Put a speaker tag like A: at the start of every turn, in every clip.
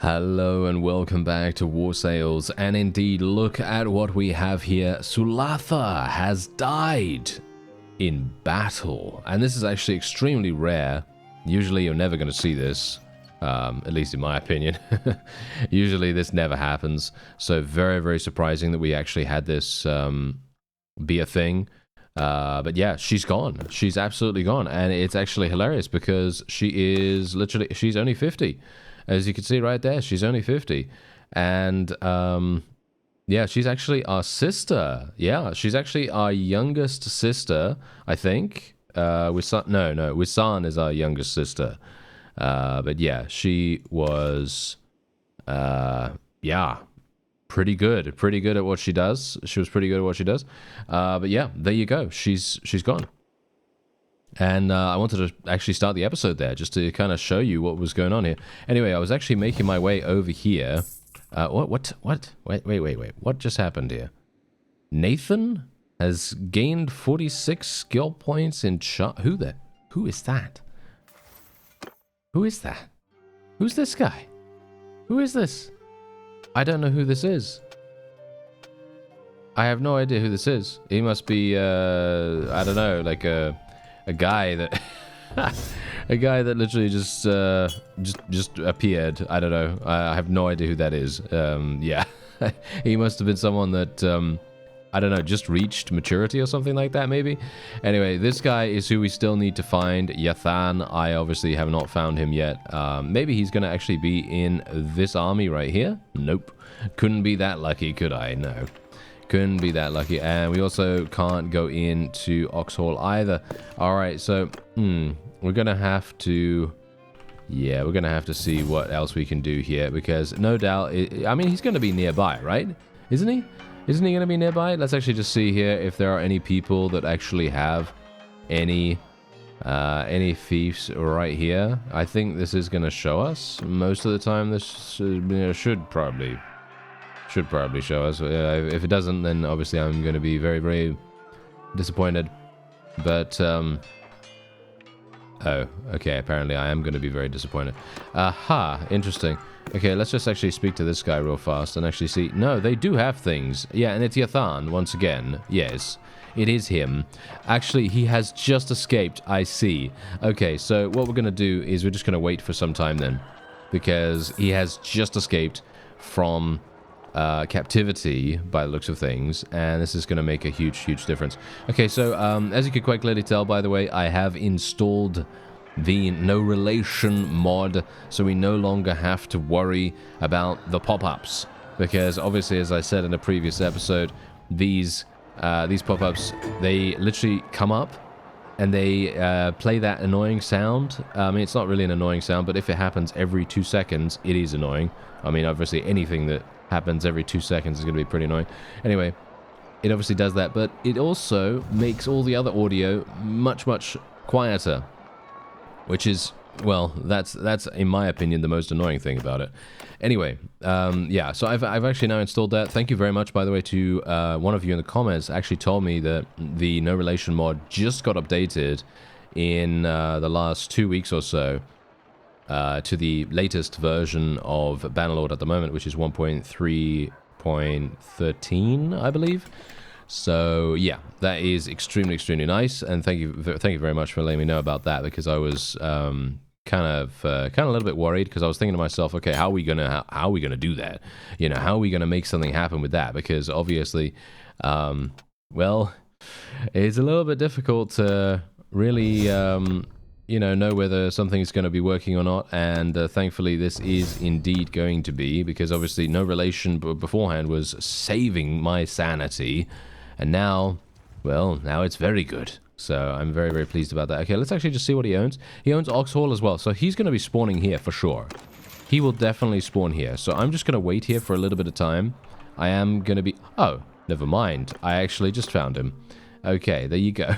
A: Hello and welcome back to War Sales, and indeed look at what we have here. Sulatha has died in battle, and this is actually extremely rare. Usually you're never going to see this, at least in my opinion. Usually this never happens, so very, very surprising that we actually had this be a thing. But yeah, she's gone. She's absolutely gone, and it's actually hilarious because she is literally, she's only 50. As you can see right there, she's only 50. And, yeah, she's actually our sister. Yeah, she's actually our youngest sister, I think. Wisan is our youngest sister. But yeah, she was, yeah, pretty good at what she does. She was pretty good at what she does. But yeah, there you go. She's gone. And I wanted to actually start the episode there, just to kind of show you what was going on here. Anyway, I was actually making my way over here. What? Wait. What just happened here? Nathan has gained 46 skill points in Who is that? Who is that? Who's this guy? Who is this? I don't know who this is. I have no idea who this is. He must be, I don't know, like a guy that a guy that literally just appeared. I don't know. I have no idea who that is. Yeah. He must have been someone that I don't know, just reached maturity or something like that, maybe. Anyway, this guy is who we still need to find. Yathan, I obviously have not found him yet. Maybe he's gonna actually be in this army right here. Nope. Couldn't be that lucky, could I? No. Couldn't be that lucky. And we also can't go into Oxhall either. Alright, so we're gonna have to, yeah, we're gonna have to see what else we can do here, because no doubt I mean, he's gonna be nearby, right? Isn't he gonna be nearby? Let's actually just see here if there are any people that actually have any fiefs right here. I think this is gonna show us most of the time. This should probably show us. If it doesn't, then obviously I'm going to be very, very disappointed. But, oh, okay, apparently I am going to be very disappointed. Aha, interesting. Okay, let's just actually speak to this guy real fast and actually see. No, they do have things. Yeah, and it's Yathan, once again. Yes, it is him. Actually, he has just escaped, I see. Okay, so what we're going to do is we're just going to wait for some time then. Because he has just escaped from captivity by the looks of things, and this is going to make a huge difference. Okay, so as you can quite clearly tell, by the way, I have installed the no relation mod, so we no longer have to worry about the pop-ups, because obviously, as I said in a previous episode, these pop-ups, they literally come up and they play that annoying sound. I mean, it's not really an annoying sound, but if it happens every 2 seconds, it is annoying. I mean, obviously anything that happens every 2 seconds is going to be pretty annoying. Anyway, it obviously does that, but it also makes all the other audio much quieter, which is, well, that's in my opinion the most annoying thing about it. Anyway, yeah, so I've actually now installed that. Thank you very much, by the way, to one of you in the comments actually told me that the no relation mod just got updated in the last 2 weeks or so. To the latest version of Bannerlord at the moment, which is 1.3.13, I believe. So yeah, that is extremely nice, and thank you very much for letting me know about that, because I was kind of a little bit worried, because I was thinking to myself, okay, how are we gonna do that? You know, how are we gonna make something happen with that? Because obviously, well, it's a little bit difficult to really you know whether something's going to be working or not, and thankfully this is indeed going to be, because obviously no relation beforehand was saving my sanity, and now, well, now it's very good. So I'm very pleased about that. Okay, let's actually just see what he owns. He owns Oxhall as well, so he's going to be spawning here for sure. He will definitely spawn here, so I'm just going to wait here for a little bit of time. I am going to be... Oh, never mind. I actually just found him. Okay, there you go.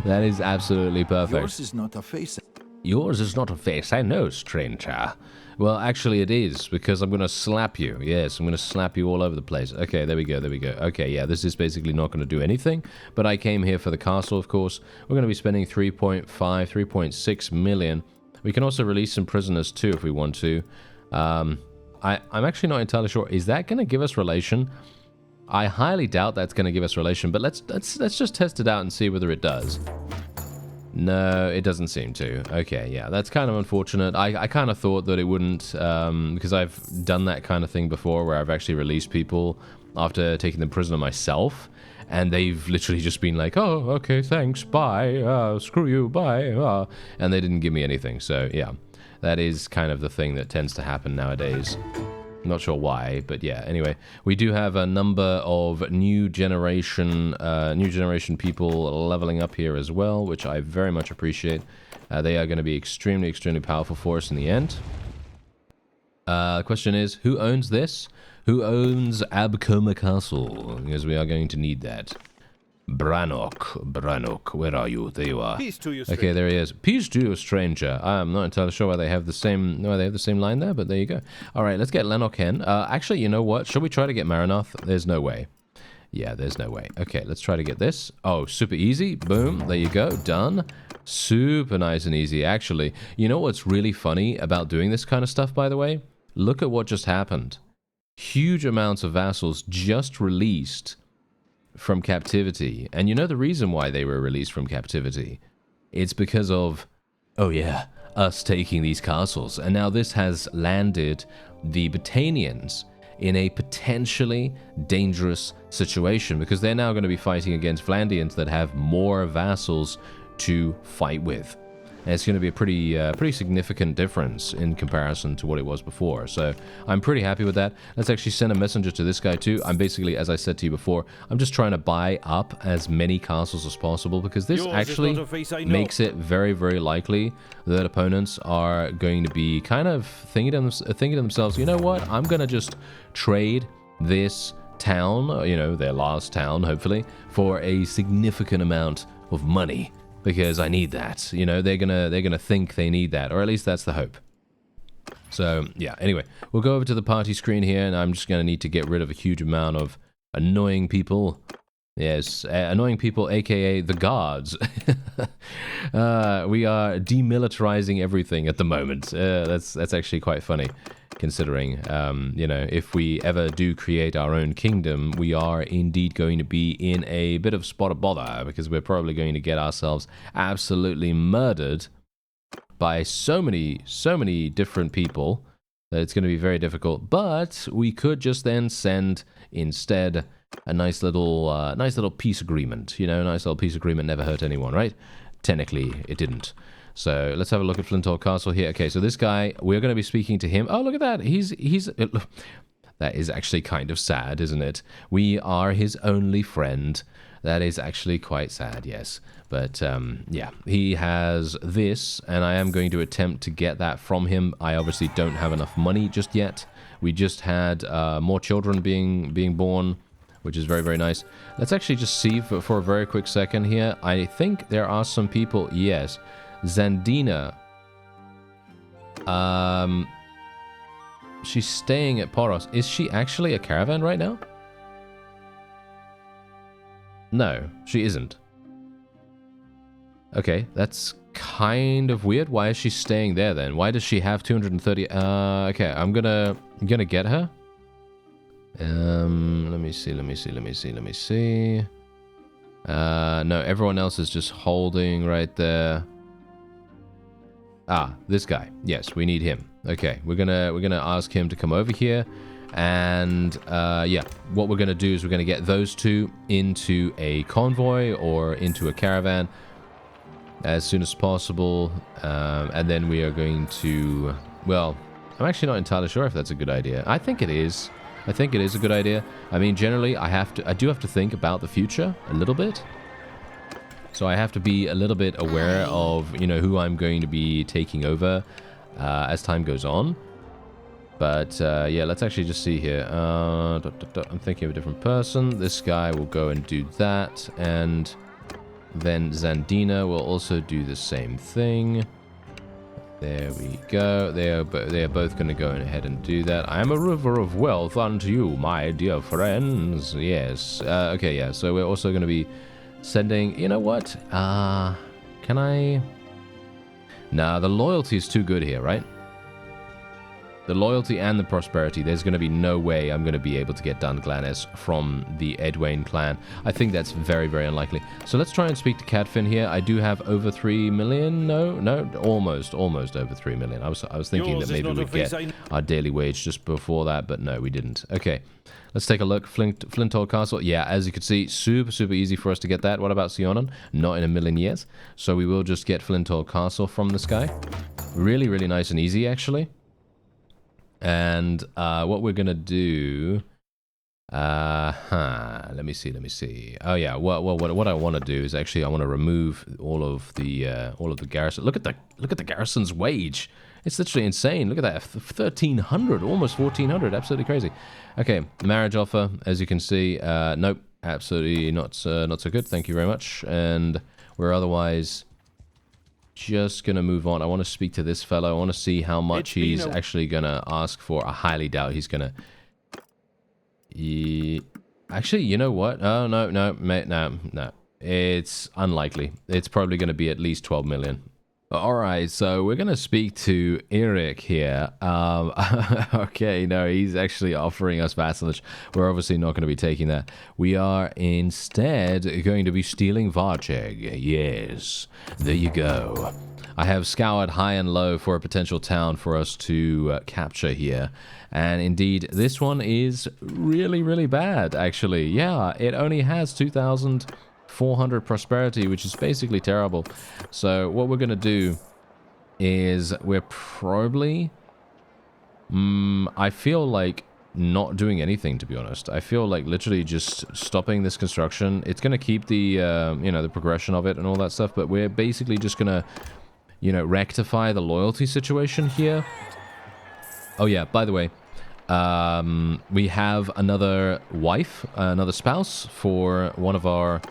A: That is absolutely perfect.
B: Yours is not a face.
A: Yours is not a face, I know, stranger. Well, actually it is, because I'm going to slap you. Yes, I'm going to slap you all over the place. Okay, there we go. Okay, yeah, this is basically not going to do anything, but I came here for the castle, of course. We're going to be spending 3.6 million. We can also release some prisoners too if we want to. I'm actually not entirely sure. Is that going to give us relation? I highly doubt that's going to give us relation, but let's just test it out and see whether it does. No, it doesn't seem to. Okay, yeah, that's kind of unfortunate. I kind of thought that it wouldn't, because I've done that kind of thing before where I've actually released people after taking them prisoner myself, and they've literally just been like, oh, okay, thanks, bye, screw you, bye, and they didn't give me anything. So, yeah, that is kind of the thing that tends to happen nowadays. Not sure why, but yeah. Anyway, we do have a number of new generation people leveling up here as well, which I very much appreciate. They are going to be extremely, extremely powerful for us in the end. The question is, who owns this? Who owns Abcoma Castle? Because we are going to need that. Brannock, where are you? There you are.
B: Peace to you,
A: okay, there he is. Peace to you, stranger. I'm not entirely sure why they have the same. No, they have the same line there, but there you go. All right, let's get Lennox in. Actually, you know what? Should we try to get Marinoth? There's no way. Yeah, there's no way. Okay, let's try to get this. Oh, super easy. Boom. There you go. Done. Super nice and easy. Actually, you know what's really funny about doing this kind of stuff, by the way? Look at what just happened. Huge amounts of vassals just released from captivity. And you know the reason why they were released from captivity? It's because of, oh yeah, us taking these castles. And now this has landed the Botanians in a potentially dangerous situation, because they're now going to be fighting against Vlandians that have more vassals to fight with. And it's going to be a pretty significant difference in comparison to what it was before. So I'm pretty happy with that. Let's actually send a messenger to this guy too. I'm basically, as I said to you before, I'm just trying to buy up as many castles as possible, because this actually makes it very, very likely that opponents are going to be kind of thinking to themselves, you know what, I'm going to just trade this town, you know, their last town, hopefully, for a significant amount of money. Because I need that, you know, they're gonna think they need that, or at least that's the hope. So yeah, anyway, we'll go over to the party screen here, and I'm just gonna need to get rid of a huge amount of annoying people. Yes, annoying people, aka the guards. We are demilitarizing everything at the moment. That's actually quite funny, considering, you know, if we ever do create our own kingdom, we are indeed going to be in a bit of spot of bother, because we're probably going to get ourselves absolutely murdered by so many different people that it's going to be very difficult. But we could just then send instead a nice little peace agreement. You know, a nice little peace agreement never hurt anyone, right? Technically, it didn't. So let's have a look at Flinthorpe Castle here. Okay, so this guy, we're going to be speaking to him. Oh, look at that. That is actually kind of sad, isn't it? We are his only friend. That is actually quite sad, yes. But, yeah, he has this, and I am going to attempt to get that from him. I obviously don't have enough money just yet. We just had more children being born, which is very, very nice. Let's actually just see for a very quick second here. I think there are some people, yes. Zandina. She's staying at Poros. Is she actually a caravan right now? No, she isn't. Okay, that's kind of weird. Why is she staying there then? Why does she have 230? Okay, I'm gonna get her. Let me see. No, everyone else is just holding right there. Ah, this guy. Yes, we need him. Okay, we're gonna ask him to come over here, and yeah, what we're gonna do is we're gonna get those two into a convoy or into a caravan as soon as possible, and then we are going to. Well, I'm actually not entirely sure if that's a good idea. I think it is. I think it is a good idea. I mean, generally, I do have to think about the future a little bit. So I have to be a little bit aware of, you know, who I'm going to be taking over as time goes on. But yeah, let's actually just see here. I'm thinking of a different person. This guy will go and do that, and then Zandina will also do the same thing. There we go. They are both going to go ahead and do that. I am a river of wealth unto you, my dear friends. Yes. Okay, yeah. So we're also going to be sending... You know what? Can I... Nah, the loyalty is too good here, right? The loyalty and the prosperity. There's going to be no way I'm going to be able to get Dunglanes from the Edwayne clan. I think that's very, very unlikely. So let's try and speak to Cadfin here. I do have over 3 million. No, almost over 3 million. I was thinking that maybe we'd get our daily wage just before that, but no, we didn't. Okay, let's take a look. Flinthold Castle. Yeah, as you can see, super, super easy for us to get that. What about Sionon? Not in a million years. So we will just get Flinthold Castle from this guy. Really, really nice and easy, actually. And what we're gonna do, let me see. Oh yeah, what I want to do is actually I want to remove all of the garrison. Look at the garrison's wage. It's literally insane. Look at that, 1,300, almost 1,400. Absolutely crazy. Okay, marriage offer, as you can see, nope, absolutely not so good. Thank you very much. And we're otherwise just gonna move on. I want to speak to this fellow. I want to see how much he's actually gonna ask for. I highly doubt he's gonna. Actually, you know what? Oh no, mate, no. It's unlikely. It's probably gonna be at least 12 million. All right, so we're gonna speak to Eric here. Okay, no, he's actually offering us vassalage. We're obviously not going to be taking that. We are instead going to be stealing Varcheg. Yes, there you go. I have scoured high and low for a potential town for us to capture here. And indeed, this one is really, really bad, actually. Yeah, it only has 2,400 prosperity, which is basically terrible. So what we're going to do is we're probably... I feel like not doing anything, to be honest. I feel like literally just stopping this construction. It's going to keep the, the progression of it and all that stuff, but we're basically just going to, rectify the loyalty situation here. Oh yeah, by the way, we have another wife, another spouse for one of our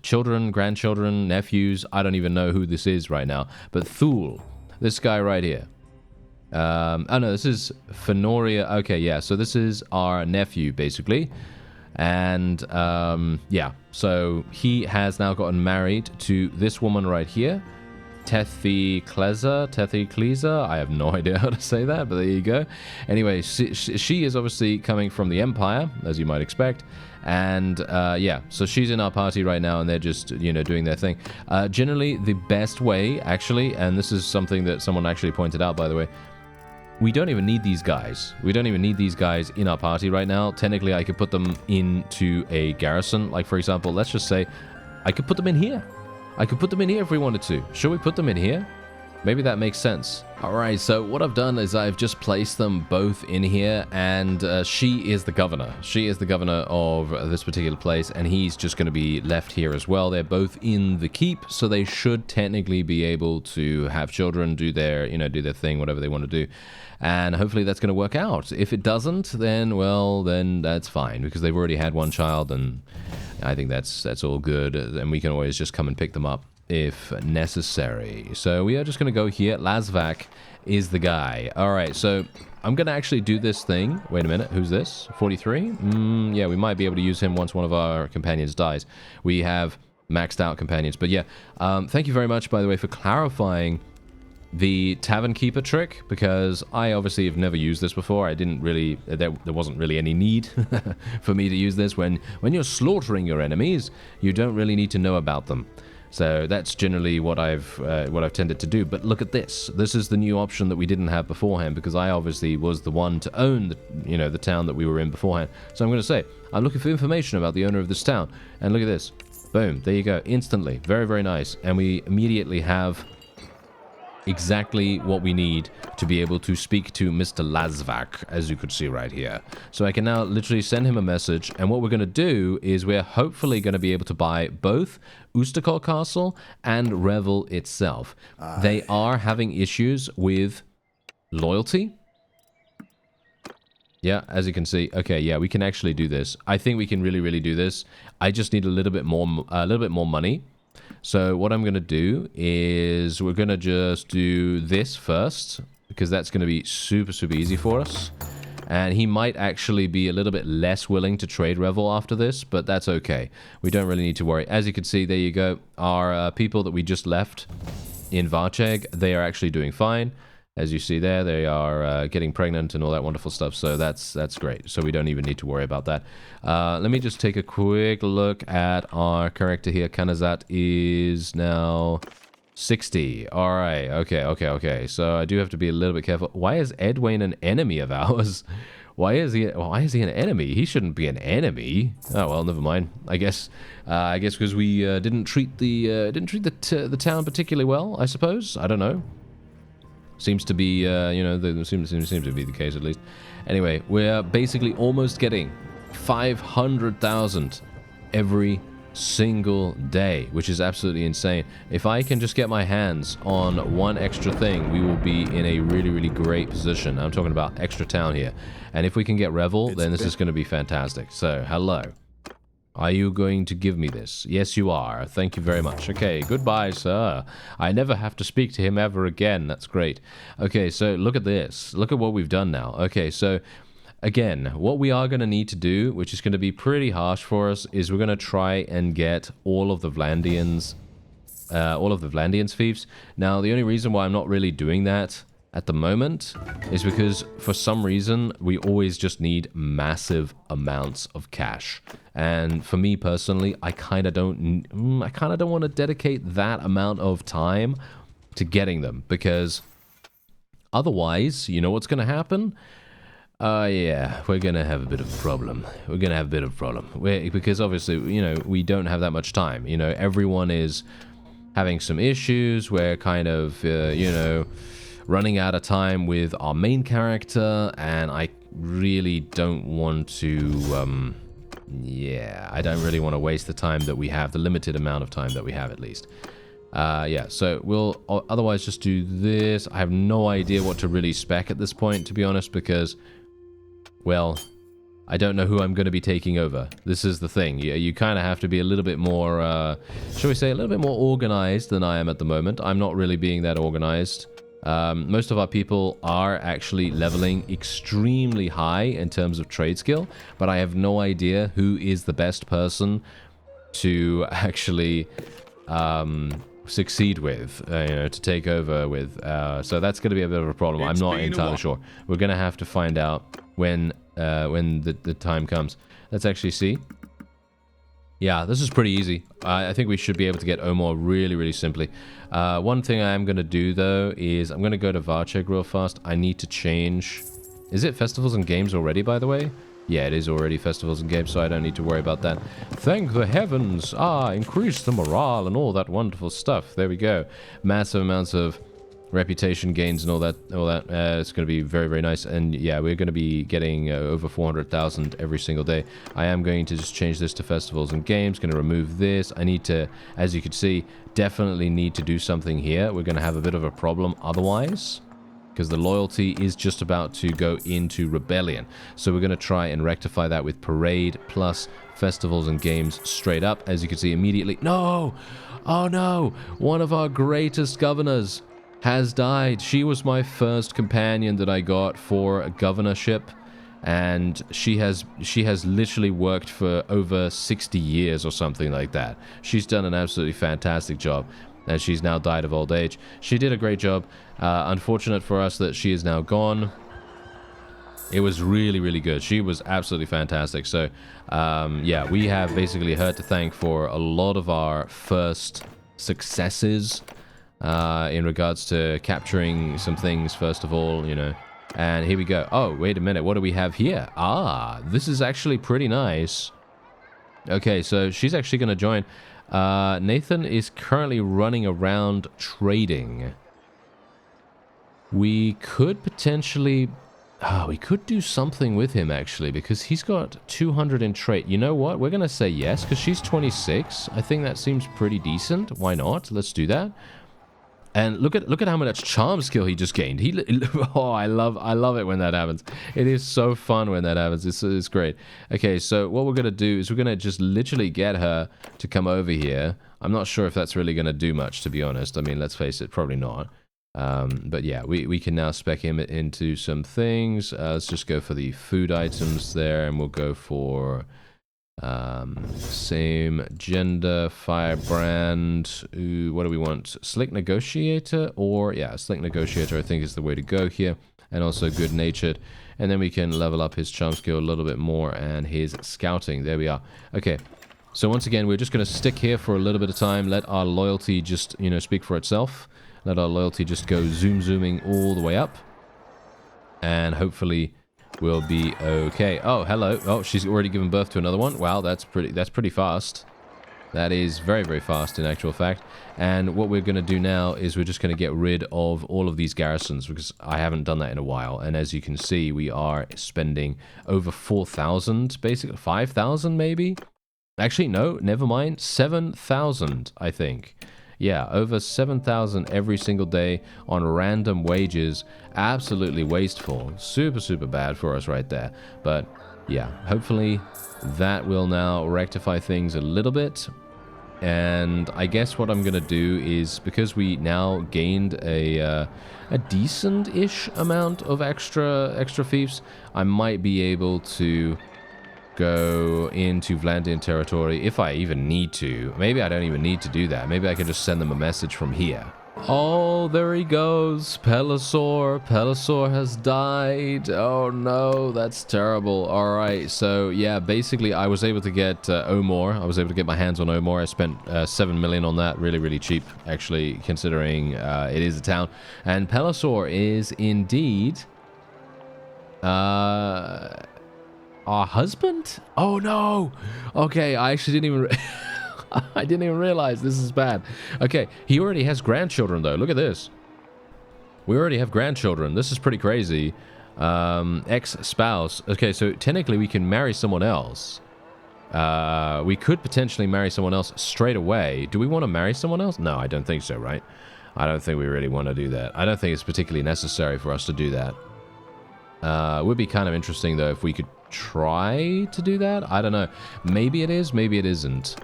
A: children, grandchildren, nephews. I don't even know who this is right now, but Thule, this guy right here. Oh no, this is Fenoria. Okay, yeah, so this is our nephew, basically. And, yeah, so he has now gotten married to this woman right here. Tethi Kleza. I have no idea how to say that, but there you go. Anyway, she is obviously coming from the Empire, as you might expect. And, yeah, so she's in our party right now, and they're just, doing their thing. Generally, the best way, actually, and this is something that someone actually pointed out, by the way, we don't even need these guys. We don't even need these guys in our party right now. Technically, I could put them into a garrison. Like, for example, let's just say I could put them in here. I could put them in here if we wanted to. Should we put them in here? Maybe that makes sense. Alright, so what I've done is I've just placed them both in here, and she is the governor. She is the governor of this particular place, and he's just going to be left here as well. They're both in the keep, so they should technically be able to have children, do their, do their thing, whatever they want to do. And hopefully that's going to work out. If it doesn't, then, well, then that's fine, because they've already had one child, and I think that's all good, and we can always just come and pick them up if necessary. So we are just going to go here. Lazvac is the guy. All right, so I'm going to actually do this thing. Wait a minute, who's this? 43? Yeah, we might be able to use him once one of our companions dies. We have maxed out companions, but yeah. Thank you very much, by the way, for clarifying the Tavern Keeper trick, because I obviously have never used this before. I didn't really, there wasn't really any need for me to use this. When you're slaughtering your enemies, you don't really need to know about them. So that's generally what I've tended to do. But look at this. This is the new option that we didn't have beforehand, because I obviously was the one to own the, the town that we were in beforehand. So I'm going to say, I'm looking for information about the owner of this town. And look at this. Boom. There you go. Instantly. Very, very nice. And we immediately have exactly what we need to be able to speak to Mr. Lazvac, as you could see right here. So I can now literally send him a message, and what we're going to do is we're hopefully going to be able to buy both Ustakol Castle and Revel itself. They are having issues with loyalty. Yeah, as you can see. Okay, yeah, we can actually do this. I think we can really, really do this. I just need a little bit more money. So what I'm going to do is we're going to just do this first, because that's going to be super, super easy for us. And he might actually be a little bit less willing to trade Revel after this, but that's okay. We don't really need to worry. As you can see, there you go. Our people that we just left in Varcheg, they are actually doing fine. As you see there, they are getting pregnant and all that wonderful stuff, so that's great. So we don't even need to worry about that. Let me just take a quick look at our character here. Kanazat is now 60. All right, okay. So I do have to be a little bit careful. Why is Edwin an enemy of ours? Why is he an enemy? He shouldn't be an enemy. Oh well, never mind. I guess because we didn't treat the town particularly well, I suppose. I don't know. Seems to be, seems to be the case at least. Anyway, we're basically almost getting 500,000 every single day, which is absolutely insane. If I can just get my hands on one extra thing, we will be in a really, really great position. I'm talking about extra town here. And if we can get Revel, then this is going to be fantastic. So, hello. Are you going to give me this? Yes, you are. Thank you very much. Okay, goodbye, sir. I never have to speak to him ever again. That's great. Okay, so look at this. Look at what we've done now. Okay, so again, what we are going to need to do, which is going to be pretty harsh for us, is we're going to try and get all of the Vlandians fiefs. Now, the only reason why I'm not really doing that at the moment is because for some reason we always just need massive amounts of cash, and for me personally, I kind of don't want to dedicate that amount of time to getting them, because otherwise, you know what's going to happen? Yeah, we're going to have a bit of a problem. Because obviously, we don't have that much time. Everyone is having some issues. We're kind of, running out of time with our main character, and I really don't want to, I don't really want to waste the time that we have, the limited amount of time that we have at least. Yeah, so we'll otherwise just do this. I have no idea what to really spec at this point, to be honest, because, well, I don't know who I'm going to be taking over. This is the thing. You kind of have to be a little bit more, shall we say, a little bit more organized than I am at the moment. I'm not really being that organized. Most of our people are actually leveling extremely high in terms of trade skill, but I have no idea who is the best person to actually succeed with, to take over with. So that's going to be a bit of a problem. I'm not entirely sure. We're going to have to find out when the time comes. Let's actually see. Yeah, this is pretty easy. I think we should be able to get Omar really, really simply. One thing I am going to do, though, is I'm going to go to Varcheg real fast. I need to change... Is it festivals and games already, by the way? Yeah, it is already festivals and games, so I don't need to worry about that. Thank the heavens! Increase the morale and all that wonderful stuff. There we go. Massive amounts of reputation gains and all that. It's going to be very, very nice. And yeah, we're going to be getting over 400,000 every single day. I am going to just change this to festivals and games. Going to remove this. I need to, as you can see, definitely need to do something here. We're going to have a bit of a problem otherwise, because the loyalty is just about to go into rebellion. So we're going to try and rectify that with parade plus festivals and games straight up. As you can see immediately. No! Oh no! One of our greatest governors has died. She was my first companion that I got for a governorship, and she has literally worked for over 60 years or something like that. She's done an absolutely fantastic job, and she's now died of old age. She did a great job. Unfortunate for us that she is now gone. It was really, really good. She was absolutely fantastic. So, yeah, we have basically her to thank for a lot of our first successes in regards to capturing some things, first of all, And here we go. Oh, wait a minute. What do we have here? This is actually pretty nice. Okay, so she's actually going to join. Nathan is currently running around trading. We could potentially... we could do something with him, actually, because he's got 200 in trait. You know what? We're going to say yes, because she's 26. I think that seems pretty decent. Why not? Let's do that. And look at how much charm skill he just gained. I love it when that happens. It is so fun when that happens. It's great. Okay, so what we're gonna do is we're gonna just literally get her to come over here. I'm not sure if that's really gonna do much, to be honest. I mean, let's face it, probably not. But yeah, we can now spec him into some things. Let's just go for the food items there, and we'll go for Same gender, firebrand. Ooh, what do we want? Slick negotiator, or yeah, slick negotiator I think is the way to go here. And also good natured. And then we can level up his charm skill a little bit more and his scouting. There we are. Okay. So once again, we're just going to stick here for a little bit of time. Let our loyalty just, you know, speak for itself. Let our loyalty just go zooming all the way up. And hopefully we'll be okay. Oh, hello. Oh, she's already given birth to another one. Wow, that's pretty fast. That is very, very fast in actual fact. And what we're going to do now is we're just going to get rid of all of these garrisons because I haven't done that in a while. And as you can see, we are spending over 4,000, basically 5,000 maybe. Actually, no, never mind. 7,000, I think. Yeah, over 7,000 every single day on random wages. Absolutely wasteful. Super, super bad for us right there. But yeah, hopefully that will now rectify things a little bit. And I guess what I'm going to do is, because we now gained a decent-ish amount of extra fiefs, I might be able to go into Vlandian territory if I even need to. Maybe I don't even need to do that. Maybe I can just send them a message from here. Oh, there he goes. Pelisor. Pelisor has died. Oh no, that's terrible. Alright, so yeah, basically I was able to get Omor. I was able to get my hands on Omor. I spent 7 million on that. Really, really cheap, actually, considering it is a town. And Pelisor is indeed our husband? Oh no! Okay, I actually didn't even... I didn't even realize this is bad. Okay, he already has grandchildren, though. Look at this. We already have grandchildren. This is pretty crazy. Ex-spouse. Okay, so technically we can marry someone else. We could potentially marry someone else straight away. Do we want to marry someone else? No, I don't think so, right? I don't think we really want to do that. I don't think it's particularly necessary for us to do that. It would be kind of interesting, though, if we could try to do that. I don't know. Maybe it is, maybe it isn't.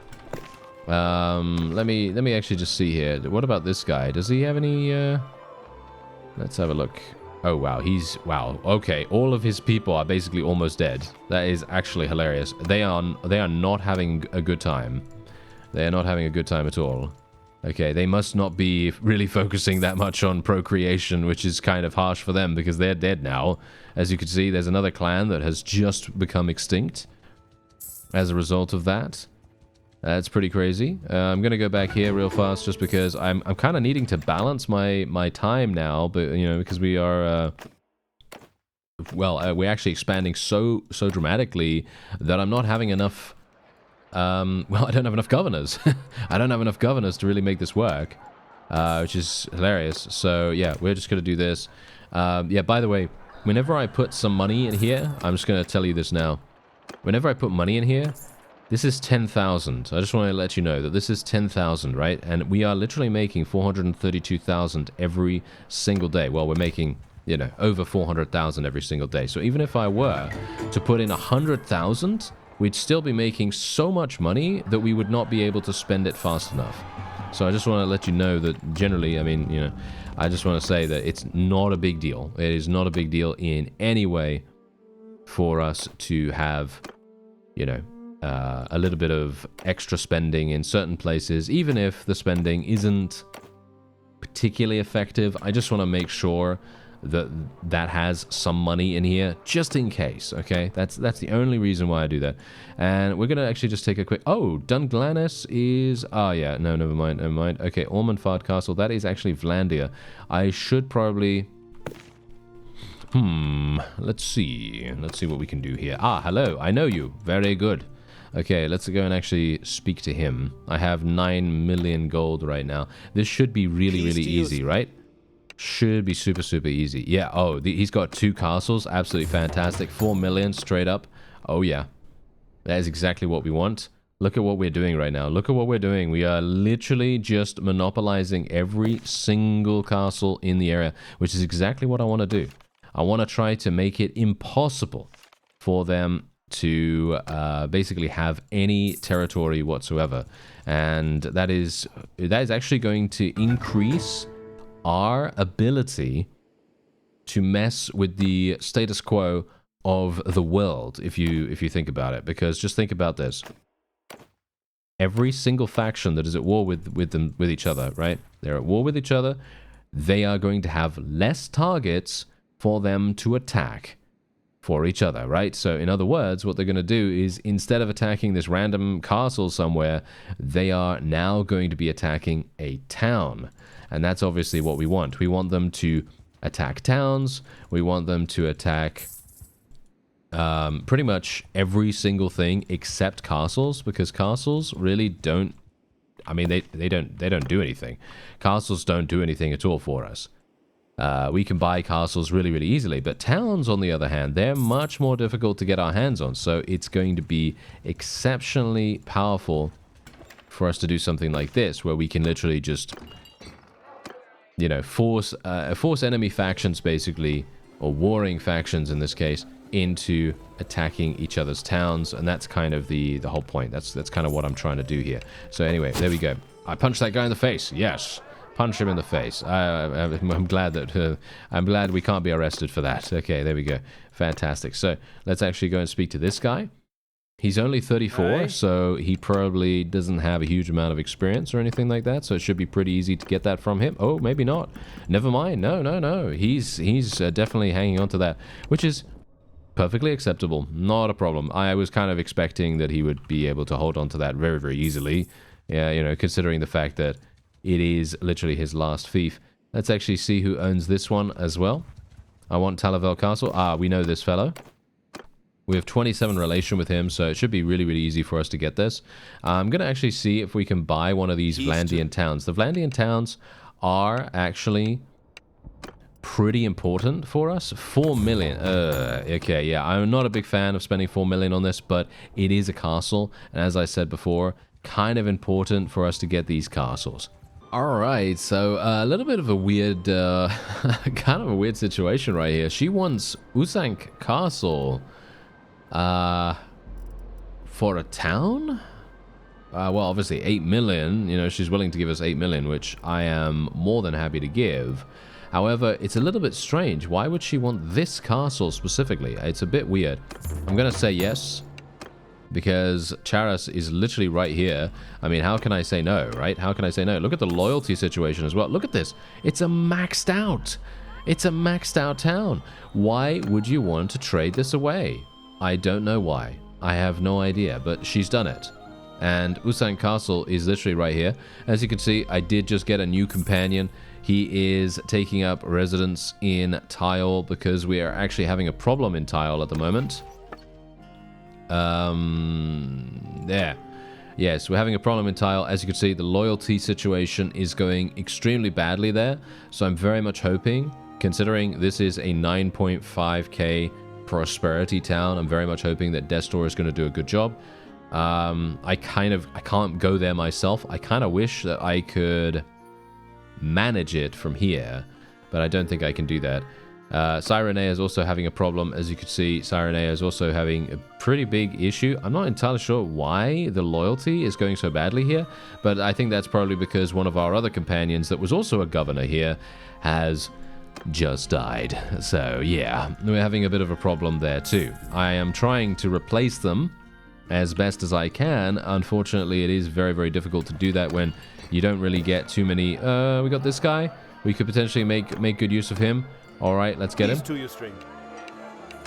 A: Let me actually just see here. What about this guy? Does he have any, let's have a look. Oh, wow. Wow. Okay. All of his people are basically almost dead. That is actually hilarious. They are not having a good time. They are not having a good time at all. Okay. They must not be really focusing that much on procreation, which is kind of harsh for them because they're dead now. As you can see, there's another clan that has just become extinct as a result of that. That's pretty crazy. I'm gonna go back here real fast just because I'm kind of needing to balance my time now, but you know, because we are we're actually expanding so dramatically that I'm not having enough. Well, I don't have enough governors. I don't have enough governors to really make this work, which is hilarious. So yeah, we're just gonna do this. Yeah. By the way, whenever I put some money in here, I'm just gonna tell you this now. Whenever I put money in here. This is 10,000. I just want to let you know that this is 10,000, right? And we are literally making 432,000 every single day. Well, we're making, you know, over 400,000 every single day. So even if I were to put in 100,000, we'd still be making so much money that we would not be able to spend it fast enough. So I just want to let you know that generally, I mean, you know, I just want to say that it's not a big deal. It is not a big deal in any way for us to have, you know, a little bit of extra spending in certain places, even if the spending isn't particularly effective. I just want to make sure that that has some money in here, just in case, okay? That's the only reason why I do that. And we're going to actually just take a quick... Oh, Dunglanis is... Oh, yeah, no, never mind. Okay, Ormondfard Castle, that is actually Vlandia. I should probably... Let's see what we can do here. Ah, hello, I know you. Very good. Okay, let's go and actually speak to him. I have 9 million gold right now. This should be really easy, right? Should be super easy. Yeah, oh, he's got 2 castles. Absolutely fantastic. 4 million straight up. Oh, yeah. That is exactly what we want. Look at what we're doing right now. Look at what we're doing. We are literally just monopolizing every single castle in the area, which is exactly what I want to do. I want to try to make it impossible for them to basically have any territory whatsoever, and that is actually going to increase our ability to mess with the status quo of the world, if you think about it. Because just think about this. Every single faction that is at war with each other, right? They're at war with each other. They are going to have less targets for them to attack for each other, right? So in other words, what they're going to do is, instead of attacking this random castle somewhere, they are now going to be attacking a town. And that's obviously what we want. We want them to attack towns. We want them to attack pretty much every single thing except castles, because castles really don't, I mean, they don't do anything. Castles don't do anything at all for us. We can buy castles really, really easily, but towns, on the other hand, they're much more difficult to get our hands on. So it's going to be exceptionally powerful for us to do something like this, where we can literally just, you know, force enemy factions, basically, or warring factions in this case, into attacking each other's towns. And that's kind of the whole point. That's kind of what I'm trying to do here. So anyway, there we go. I punched that guy in the face. Yes. Punch him in the face. I'm glad that I'm glad we can't be arrested for that. Okay, there we go. Fantastic. So let's actually go and speak to this guy. He's only 34, so he probably doesn't have a huge amount of experience or anything like that. So it should be pretty easy to get that from him. Oh, maybe not. Never mind. No. He's definitely hanging on to that, which is perfectly acceptable. Not a problem. I was kind of expecting that he would be able to hold on to that very, very easily. Yeah, you know, considering the fact that it is literally his last fief. Let's actually see who owns this one as well. I want Talavel Castle. Ah, we know this fellow. We have 27 relation with him, so it should be really, really easy for us to get this. I'm going to actually see if we can buy one of these Vlandian towns. The Vlandian towns are actually pretty important for us. 4 million. Okay, yeah, I'm not a big fan of spending 4 million on this, but it is a castle. And as I said before, kind of important for us to get these castles. Alright, so a little bit of a weird, kind of a weird situation right here. She wants Usank Castle for a town? Well, obviously 8 million, you know, she's willing to give us 8 million, which I am more than happy to give. However, it's a little bit strange. Why would she want this castle specifically? It's a bit weird. I'm going to say yes, because Charas is literally right here. I mean, how can I say no, right? How can I say no? Look at the loyalty situation as well. Look at this. It's a maxed out. It's a maxed out town. Why would you want to trade this away? I don't know why. I have no idea, but she's done it. And Usan Castle is literally right here. As you can see, I did just get a new companion. He is taking up residence in Tile because we are actually having a problem in Tile at the moment. There. Yes, we're having a problem in Tile. As you can see, the loyalty situation is going extremely badly there. So I'm very much hoping, considering this is a 9.5k prosperity town, I'm very much hoping that Destor is going to do a good job. I can't go there myself. I kind of wish that I could manage it from here, but I don't think I can do that. Cyrenea is also having a problem. As you can see, Cyrenea is also having a pretty big issue. I'm not entirely sure why the loyalty is going so badly here, but I think that's probably because one of our other companions that was also a governor here has just died. So yeah, we're having a bit of a problem there too. I am trying to replace them as best as I can. Unfortunately, it is very, very difficult to do that when you don't really get too many. We got this guy. We could potentially make good use of him. All right, let's get him.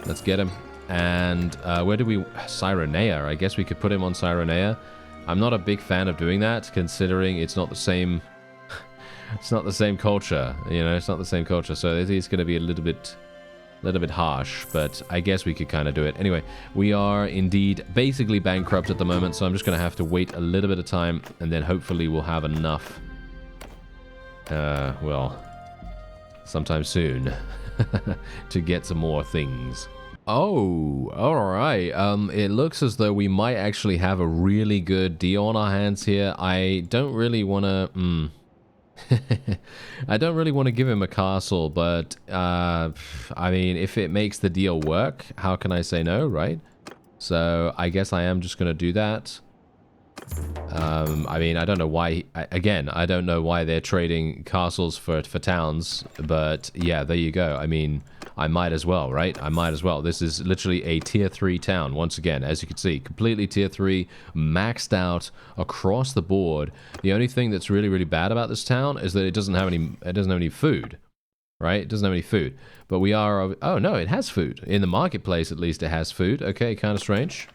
A: Let's get him. And where do we... Cyrenea. I guess we could put him on Cyrenea. I'm not a big fan of doing that, considering it's not the same... it's not the same culture. You know, it's not the same culture. So it is going to be a little bit harsh, but I guess we could kind of do it. Anyway, we are indeed basically bankrupt at the moment, so I'm just going to have to wait a little bit of time, and then hopefully we'll have enough... well... sometime soon to get some more things. Oh, alright. It looks as though we might actually have a really good deal on our hands here. I don't really want to... I don't really want to give him a castle, but I mean, if it makes the deal work, how can I say no, right? So I guess I am just going to do that. I mean, I don't know why, again, I don't know why they're trading castles for towns, but yeah, there you go. I mean, I might as well, right? I might as well. This is literally a tier 3 town. Once again, as you can see, completely tier 3, maxed out across the board. The only thing that's really, really bad about this town is that it doesn't have any food, right? It doesn't have any food. But we are... Oh, no, it has food. In the marketplace, at least, it has food. Okay, kind of strange.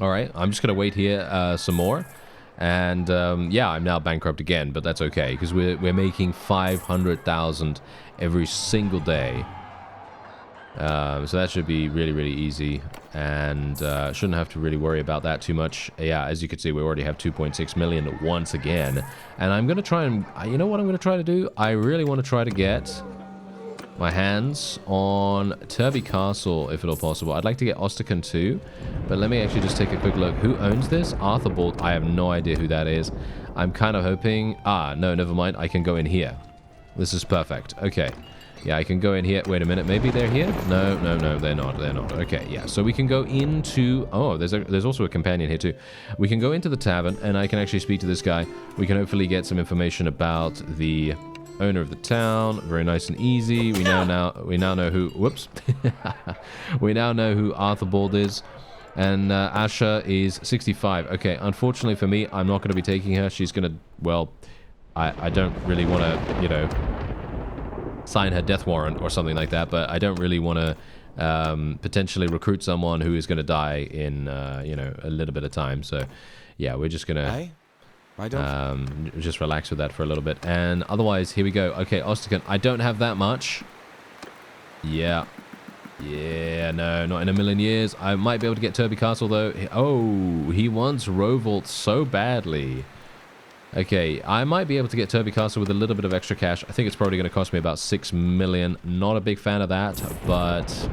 A: All right, I'm just going to wait here some more. And, yeah, I'm now bankrupt again, but that's okay, because we're making 500,000 every single day. So that should be really, really easy, and shouldn't have to really worry about that too much. Yeah, as you can see, we already have 2.6 million once again. And I'm going to try and... You know what I'm going to try to do? I really want to try to get my hands on Turby Castle, if at all possible. I'd like to get Osterkan too, but let me actually just take a quick look. Who owns this? Arthurbold. I have no idea who that is. I'm kind of hoping... Ah, no, never mind. I can go in here. This is perfect. Okay. Yeah, I can go in here. Wait a minute. Maybe they're here? No, no, no, they're not. They're not. Okay, yeah. So we can go into... Oh, there's also a companion here too. We can go into the tavern, and I can actually speak to this guy. We can hopefully get some information about the owner of the town. Very nice and easy. We now know who... Whoops. We now know who Arthurbold is. And Asha is 65. Okay, unfortunately for me, I'm not going to be taking her. She's going to... Well, I don't really want to, you know, sign her death warrant or something like that, but I don't really want to potentially recruit someone who is going to die in, you know, a little bit of time. So, yeah, we're just going to... just relax with that for a little bit. And otherwise, here we go. Okay, Osterkan, I don't have that much. Yeah. Yeah, no, not in a million years. I might be able to get Turby Castle, though. Oh, he wants Rovault so badly. Okay, I might be able to get Turby Castle with a little bit of extra cash. I think it's probably going to cost me about 6 million. Not a big fan of that, but...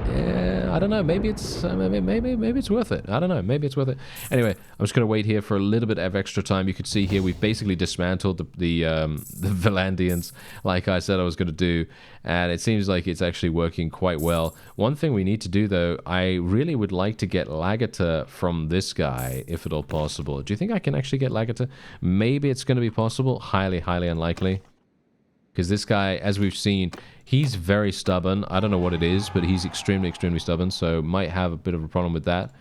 A: Yeah, I don't know. Maybe it's maybe it's worth it. I don't know. Maybe it's worth it. Anyway, I'm just going to wait here for a little bit of extra time. You could see here we've basically dismantled the Valandians, like I said I was going to do, and it seems like it's actually working quite well. One thing we need to do, though, I really would like to get Lagata from this guy, if at all possible. Do you think I can actually get Lagata? Maybe it's going to be possible. Highly, highly unlikely. Because this guy, as we've seen, he's very stubborn. I don't know what it is, but he's extremely, extremely stubborn. So might have a bit of a problem with that.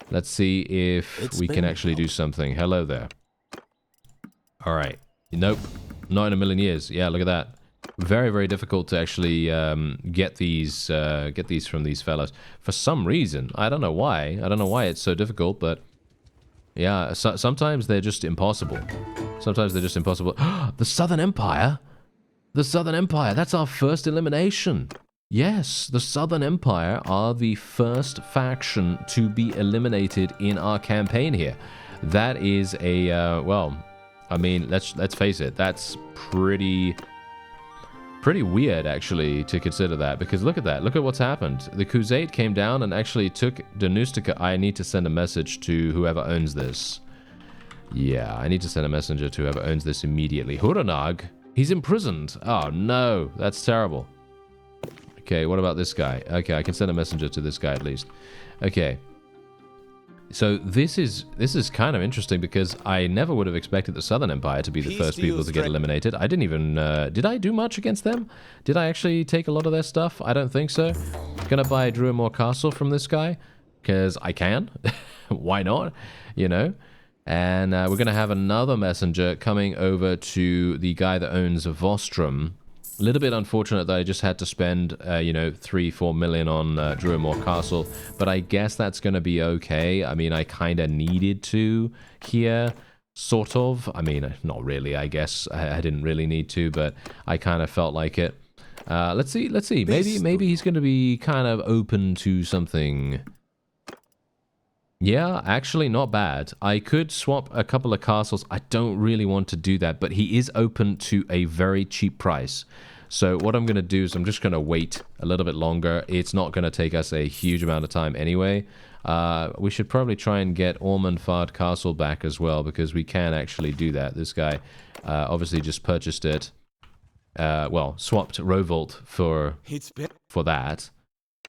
A: Let's see if we can actually do something. Hello there. All right. Nope. Not in a million years. Yeah, look at that. Very, very difficult to actually get these from these fellas. For some reason. I don't know why. I don't know why it's so difficult, but... Yeah, sometimes they're just impossible. Sometimes they're just impossible. The Southern Empire? The Southern Empire, that's our first elimination. Yes, the Southern Empire are the first faction to be eliminated in our campaign here. That is a, well, I mean, let's face it, that's pretty weird, actually, to consider that. Because look at that, look at what's happened. The Khuzait came down and actually took Danustica. I need to send a message to whoever owns this. Yeah, I need to send a messenger to whoever owns this immediately. Huranag. He's imprisoned. Oh, no. That's terrible. Okay, what about this guy? Okay, I can send a messenger to this guy at least. Okay. So this is kind of interesting because I never would have expected the Southern Empire to be the first people to get eliminated. I didn't even... did I do much against them? Did I actually take a lot of their stuff? I don't think so. Gonna buy Druimore Castle from this guy because I can. Why not? You know? And we're going to have another messenger coming over to the guy that owns Vostrum. A little bit unfortunate that I just had to spend, you know, 3-4 million on Druimore Castle. But I guess that's going to be okay. I mean, I kind of needed to here, sort of. I mean, not really, I guess. I didn't really need to, but I kind of felt like it. Let's see. Maybe he's going to be kind of open to something... Yeah, actually not bad. I could swap a couple of castles. I don't really want to do that, but he is open to a very cheap price. So what I'm going to do is I'm just going to wait a little bit longer. It's not going to take us a huge amount of time anyway. We should probably try and get Ormondfard Castle back as well, because we can actually do that. This guy obviously just purchased it. Well, swapped Rovault for that.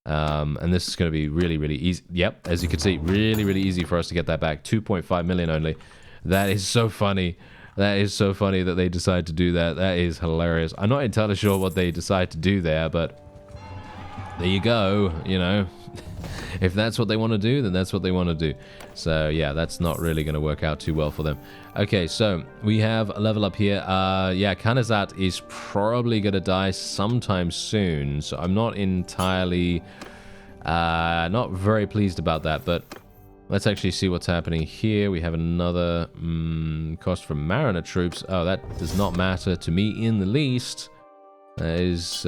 A: And this is going to be really, really easy. Yep, as you can see, really, really easy for us to get that back. 2.5 million only. That is so funny. That is so funny that they decide to do that. That is hilarious. I'm not entirely sure what they decide to do there, but there you go, you know. If that's what they want to do, then that's what they want to do. So yeah, that's not really going to work out too well for them. Okay, so we have a level up here. Yeah, Kanazat is probably going to die sometime soon. So I'm not entirely, not very pleased about that. But let's actually see what's happening here. We have another cost from Mariner troops. Oh, that does not matter to me in the least. That is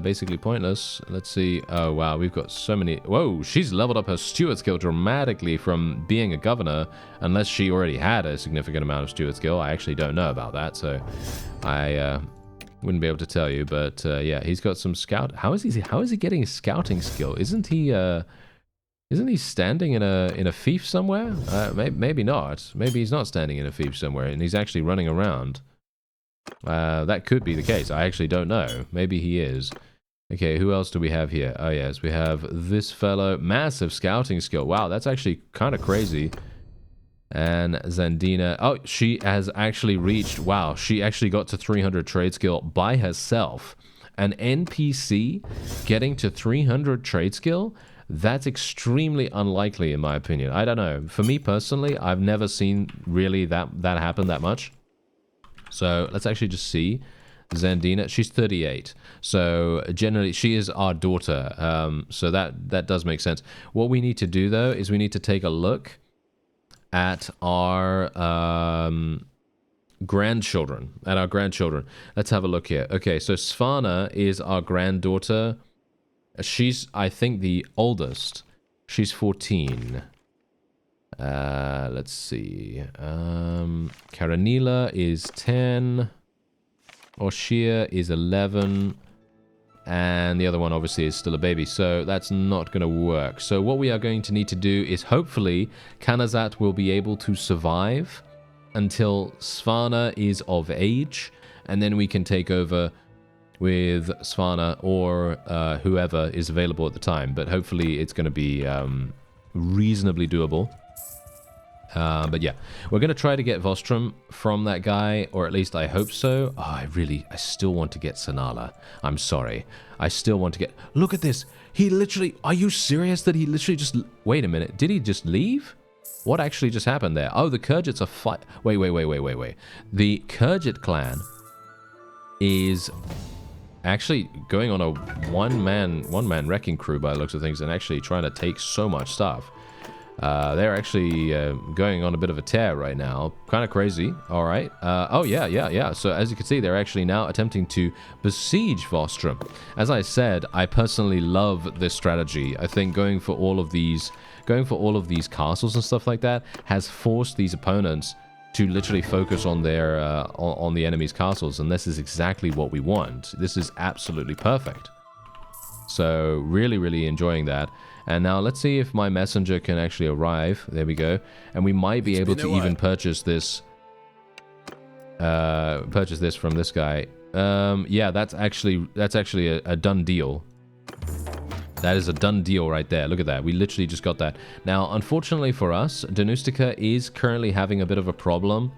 A: basically pointless. Let's see. Oh, wow. We've got so many. Whoa, she's leveled up her steward skill dramatically from being a governor, unless she already had a significant amount of steward skill. I actually don't know about that, so I wouldn't be able to tell you. But yeah, he's got some scout. How is he getting scouting skill? Isn't he standing in a fief somewhere? Maybe not. Maybe he's not standing in a fief somewhere, and he's actually running around. That could be the case. I actually don't know. Maybe he is. Okay, who else do we have here? Oh, yes, we have this fellow. Massive scouting skill. Wow, that's actually kind of crazy. And Zandina. Oh, she has actually reached... Wow, she actually got to 300 trade skill by herself. An NPC getting to 300 trade skill? That's extremely unlikely, in my opinion. I don't know. For me, personally, I've never seen really that happen that much. So let's actually just see. Zandina, she's 38. So generally, she is our daughter. So that does make sense. What we need to do, though, is we need to take a look at our grandchildren. Let's have a look here. Okay, so Svana is our granddaughter. She's, I think, the oldest. She's 14. Let's see. Karanila is 10. Oshia is 11. And the other one obviously is still a baby, so that's not going to work. So what we are going to need to do is hopefully Kanazat will be able to survive until Svana is of age, and then we can take over with Svana or whoever is available at the time. But hopefully it's going to be reasonably doable. But yeah, we're going to try to get Vostrom from that guy, or at least I hope so. Oh, I still want to get Sanala. I'm sorry. I still want to get... Look at this. He literally... Are you serious that he literally just... Wait a minute. Did he just leave? What actually just happened there? Oh, the Kurgits are fight... Wait. The Kurgit clan is actually going on a one-man wrecking crew by the looks of things, and actually trying to take so much stuff. They're actually going on a bit of a tear right now. Kind of crazy. All right. Oh, yeah. So as you can see, they're actually now attempting to besiege Vostrom. As I said, I personally love this strategy. I think going for all of these castles and stuff like that has forced these opponents to literally focus on their on the enemy's castles, and this is exactly what we want. This is absolutely perfect. So really enjoying that. And now let's see if my messenger can actually arrive. There we go. And we might be able to even purchase this from this guy. Yeah, that's actually a done deal. That is a done deal right there. Look at that. We literally just got that. Now, unfortunately for us, Danustica is currently having a bit of a problem